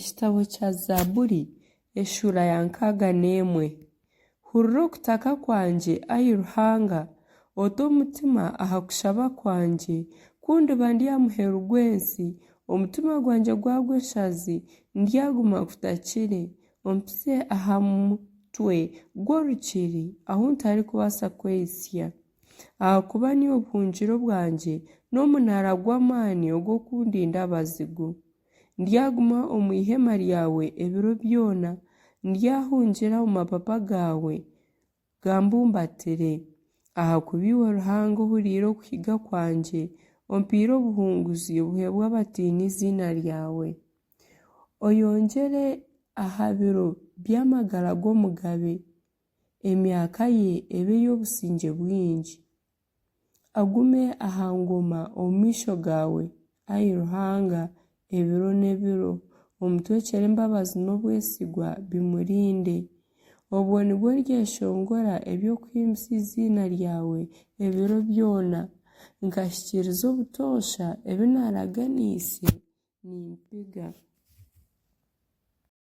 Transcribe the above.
Ekitabo kya Zaaburi eshura ya 61. Hurira okutaka kwangye, Ayi Ruhanga, ota omutima aha kushaba kwangye, kunduba ndi aha muheru gw'ensi, omutima gwangye gwagwa eshazi, ndyaguma kutakire, ompise aha mutwe gw'orukiri ahu ntarikubaasa kwehisya. Ahakuba niyo buhungiro bwangye n'omunaara gw'amaani ogw'okundinda abazigu. Ndyaguma omu ihema ryawe ebiro byona, ndyahungira omu mapapa gawe gambumbatire. Ahakuba iwe Ruhanga ohuriire okuhiga kwangye, ompiire obuhunguzi obuheebwa abatiini izina ryawe. Oyongyere aha biro by'amagara g'omugabe, emyaka ye ebe y'obusingye bwingi. Agume aha ngoma omu maisho gawe, Ayi Ruhanga, ebiro n'ebiro. Omutwekere embabazi n'obwesigwa bimurinde. Obwo nibwo ryeshongora eby'okuhimbisa izina ryawe ebiro byona, nkashyikiriza obutoosha ebi naraganiise nimpiga.